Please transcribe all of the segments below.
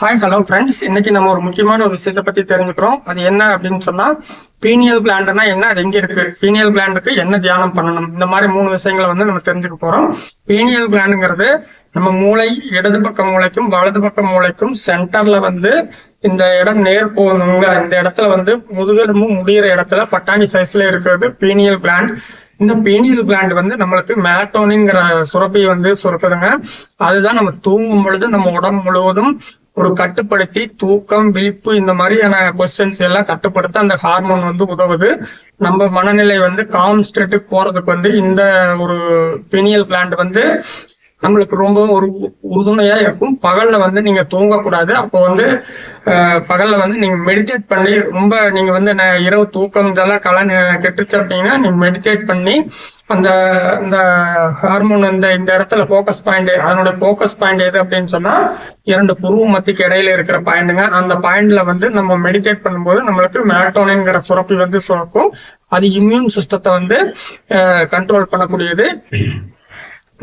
Hi hello friends, இன்னைக்கு நம்ம ஒரு முக்கியமான ஒரு விஷயத்தை பத்தி தெரிஞ்சுக்கிறோம். அது என்ன அப்படின்னு சொன்னா, பீனியல் கிளாண்ட்னா என்ன, அது எங்க இருக்கு, பீனியல் கிளாண்டுக்கு என்ன தியானம் பண்ணணும், இந்த மாதிரி 3 விஷயங்களை நம்ம தெரிஞ்சுக்க போறோம். பீனியல் கிளாண்டுங்கிறது நம்ம மூளை, இடது பக்க மூளைக்கும் வலது பக்க மூளைக்கும் சென்டர்ல இந்த இடம் நேர் போகணுங்க. இந்த இடத்துல முதுகெலும்பு முடிகிற இடத்துல பட்டாணி சைஸ்ல இருக்கிறது பீனியல் கிளாண்ட். இந்த பீனியல் கிளாண்ட் நம்மளுக்கு மெலட்டோனின்ங்கிற சுரப்பி சுரக்குதுங்க. அதுதான் நம்ம தூங்கும் பொழுது நம்ம உடம்பு முழுவதும் ஒரு கட்டுப்படுத்தி தூக்கம், விழிப்பு, இந்த மாதிரியான கொஸ்டின்ஸ் எல்லாம் கட்டுப்படுத்த அந்த ஹார்மோன் உதவுது. நம்ம மனநிலை காம் ஸ்டேட்டுக்கு போறதுக்கு இந்த ஒரு பீனியல் கிளாண்ட் நம்மளுக்கு ரொம்ப ஒரு உறுதுணையா இருக்கும். பகல்ல நீங்க தூங்கக்கூடாது. அப்போ பகல்ல நீங்க மெடிடேட் பண்ணி ரொம்ப நீங்க இரவு தூக்கம் இதெல்லாம் கெட்டுச்சு அப்படின்னா நீங்க மெடிடேட் பண்ணி இந்த ஹார்மோன் இந்த இடத்துல போக்கஸ் பாயிண்ட், அதனுடைய போக்கஸ் பாயிண்ட் எது அப்படின்னு சொன்னா 2 புருவ மத்திக்கு இடையில இருக்கிற பாயிண்ட்டுங்க. அந்த பாயிண்ட்ல நம்ம மெடிடேட் பண்ணும்போது நம்மளுக்கு மெலட்டோனின்ங்கிற சுரப்பி சுரக்கும். அது இம்யூன் சிஸ்டத்தை கண்ட்ரோல் பண்ணக்கூடியது.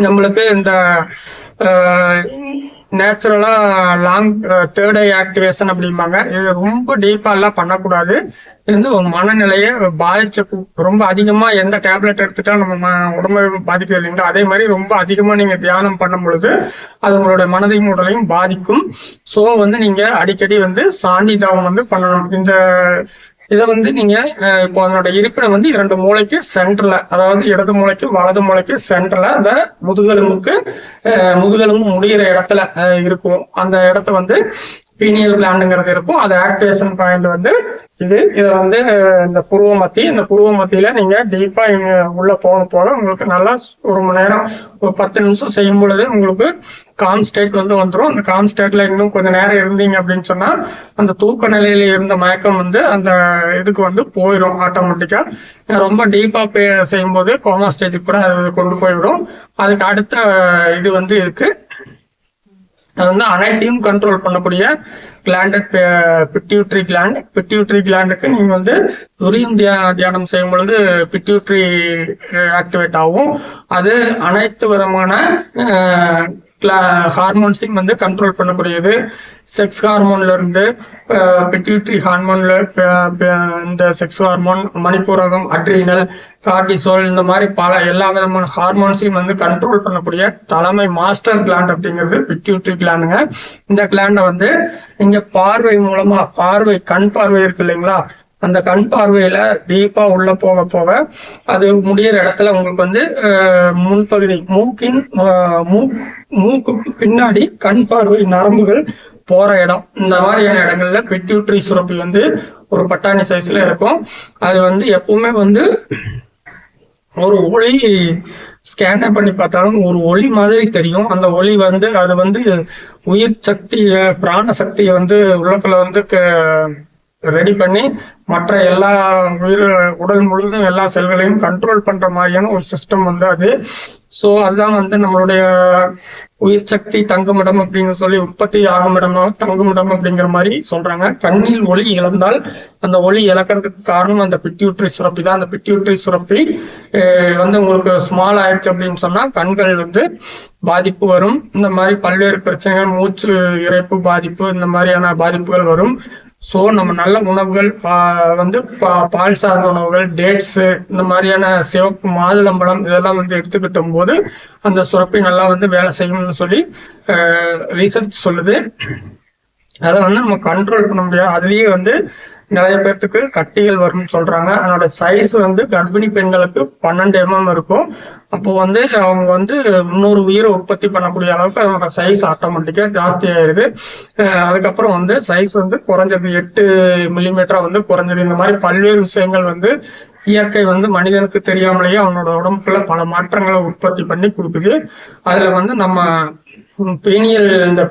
நம்மளுக்கு இந்த நேச்சுரலா லாங் தேர்ட் ஐ ஆக்டிவேஷன் அப்படிம்பாங்க. இது ரொம்ப டீப்பா எல்லாம் பண்ணக்கூடாது. இது ஒரு மனநிலையை பாதிச்ச ரொம்ப அதிகமா எந்த டேப்லெட் எடுத்துட்டா நம்ம உடம்பை பாதிக்கிறது இல்லைங்களா, அதே மாதிரி ரொம்ப அதிகமா நீங்க தியானம் பண்ணும் பொழுது அது உங்களுடைய மனதையும் உடலையும் பாதிக்கும். ஸோ நீங்க அடிக்கடி சாந்தி தவம் பண்ணணும். இந்த இதை நீங்க இப்போ அதனோட இருப்பிடம் 2 மூளைக்கு சென்டர்ல, அதாவது இடது மூளைக்கு வலது மூளைக்கு சென்டர்ல அந்த முதுகெலும்பு முடிகிற இடத்துல இருக்கும். அந்த இடத்த பீனியல் கிளாண்டுங்கிறது இருக்கும். அது ஆக்டிவேஷன் பாயிண்ட் இதை இந்த புருவ மத்தி, இந்த புருவ மத்தியில நீங்க டீப்பா உள்ள போக உங்களுக்கு நல்லா ஒரு மணி நேரம், ஒரு 10 நிமிஷம் செய்யும் பொழுது உங்களுக்கு காம் ஸ்டேட் வந்துடும். அந்த காம் ஸ்டேட்ல இன்னும் கொஞ்சம் நேரம் இருந்தீங்க அப்படின்னு சொன்னா அந்த தூக்க நிலையில இருந்த மயக்கம் அந்த இதுக்கு போயிடும் ஆட்டோமேட்டிக்கா. ரொம்ப டீப்பா செய்யும் போது கோமா ஸ்டேஜுக்கு கூட அது கொண்டு போய்விடும். அதுக்கு அடுத்த இது இருக்கு. அது அனைத்தையும் கண்ட்ரோல் பண்ணக்கூடிய கிளாண்ட் பிட்யூட்ரி கிளாண்ட். பிட்யூட்ரி கிளாண்டுக்கு நீங்க துரியம் தியானம் செய்யும் பொழுது பிட்யூட்ரி ஆக்டிவேட் ஆகும். அது அனைத்து விதமான ஹார்மோன்ஸையும் கண்ட்ரோல் பண்ணக்கூடியது. செக்ஸ் ஹார்மோன்ல இருந்து பிட்யூட்ரி ஹார்மோன்ல இந்த செக்ஸ் ஹார்மோன், மணிப்பூரகம், அட்ரீனல், கார்டிசோல், இந்த மாதிரி எல்லா விதமான ஹார்மோன்ஸையும் கண்ட்ரோல் பண்ணக்கூடிய தலைமை மாஸ்டர் கிளாண்ட் அப்படிங்கிறது பிட்யூட்ரி கிளாண்டுங்க. இந்த கிளாண்டை நீங்க பார்வை மூலமா, கண் பார்வை இருக்கு இல்லைங்களா, அந்த கண் பார்வையில டீப்பா உள்ள போக அது முடியிற இடத்துல உங்களுக்கு முன்பகுதி மூக்குக்கு பின்னாடி கண் பார்வை நரம்புகள் போற இடம், இந்த மாதிரியான இடங்கள்ல பிட்யூட்ரி சுரப்பி ஒரு பட்டாணி சைஸ்ல இருக்கும். அது எப்பவுமே ஒரு ஒளி ஸ்கேன் பண்ணி பார்த்தாலும் ஒரு ஒளி மாதிரி தெரியும். அந்த ஒளி அது உயிர் சக்தி, பிராண சக்தியை உள்ளுக்குள்ள ரெடி பண்ணி மற்ற எல்லா உடல் முழுவதும் எல்லா செல்களையும் கண்ட்ரோல் பண்ற மாதிரியான ஒரு சிஸ்டம் அது. ஸோ அதுதான் நம்மளுடைய உயிர் சக்தி தங்குமிடம் அப்படின்னு சொல்லி, உற்பத்தி ஆகுமிடமா தங்குமிடம் அப்படிங்கிற மாதிரி சொல்றாங்க. கண்ணில் ஒளி இழந்தால் அந்த ஒளி இழக்கிறதுக்கு காரணம் அந்த பிட்யூட்ரி சுரப்பி தான். அந்த பிட்யூட்ரி சுரப்பி உங்களுக்கு ஸ்மால் ஆயிடுச்சு அப்படின்னு சொன்னா கண்கள் பாதிப்பு வரும். இந்த மாதிரி பல்வேறு பிரச்சனைகள், மூச்சு இறைப்பு பாதிப்பு, இந்த மாதிரியான பாதிப்புகள் வரும். ஸோ நம்ம நல்ல உணவுகள் பால் சார்ந்த உணவுகள், டேட்ஸ், இந்த மாதிரியான சிவப்பு மாதுளம்பழம் இதெல்லாம் எடுத்துக்கிட்டும் போது அந்த சுரப்பி நல்லா வேலை செய்யும்னு சொல்லி ரிசர்ச் சொல்லுது. அதை நம்ம கண்ட்ரோல் பண்ண முடியாது. அதுலயே நிறைய பேர்த்துக்கு கட்டிகள் வரும்னு சொல்றாங்க. அதனோட சைஸ் கர்ப்பிணி பெண்களுக்கு 12 mm இருக்கும். அப்போ அவங்க இன்னொரு உயிரை உற்பத்தி பண்ணக்கூடிய அளவுக்கு அதனோட சைஸ் ஆட்டோமேட்டிக்கா ஜாஸ்தி ஆயிருது. அதுக்கப்புறம் சைஸ் குறைஞ்சது 8 மில்லிமீட்டரா குறைஞ்சது. இந்த மாதிரி பல்வேறு விஷயங்கள் இயற்கை மனிதனுக்கு தெரியாமலேயே அவனோட உடம்புக்குள்ள பல மாற்றங்களை உற்பத்தி பண்ணி கொடுக்குது. அதுல நம்ம பீனியல் இந்த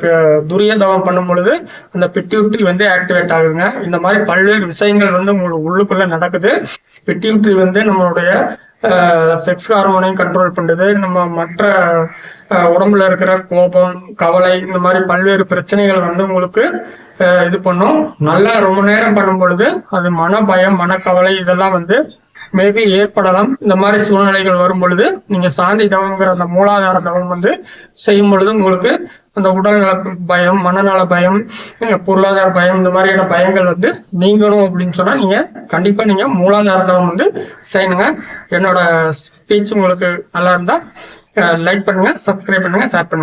துரிய தவம் பண்ணும் பொழுது அந்த பிட்யூட்ரி ஆக்டிவேட் ஆகுதுங்க. இந்த மாதிரி பல்வேறு விஷயங்கள் உங்களுக்கு உள்ளுக்குள்ள நடக்குது. பிட்யூட்ரி நம்மளுடைய செக்ஸ் ஹார்மோனையும் கண்ட்ரோல் பண்ணுது. நம்ம மற்ற உடம்புல இருக்கிற கோபம், கவலை, இந்த மாதிரி பல்வேறு பிரச்சனைகள் உங்களுக்கு இது பண்ணும். நல்லா ரொம்ப நேரம் பண்ணும் பொழுது அது மன பயம், மனக்கவலை இதெல்லாம் மேபி ஏற்படலாம். இந்த மாதிரி சூழ்நிலைகள் வரும் பொழுது நீங்க சாந்தி தவம்ங்கிற அந்த மூலாதார தவம் செய்யும் பொழுது உங்களுக்கு அந்த உடல்நல பயம், மனநல பயம், பொருளாதார பயம், இந்த மாதிரியான பயங்கள் வந்து நீங்களும் அப்படின்னு சொன்னா நீங்க கண்டிப்பா நீங்க மூலாதாரத்தம் வந்து செய்யணுங்க. என்னோட ஸ்பீச் உங்களுக்கு நல்லா இருந்தா லைக் பண்ணுங்க, சப்ஸ்கிரைப் பண்ணுங்க, ஷேர் பண்ணுங்க.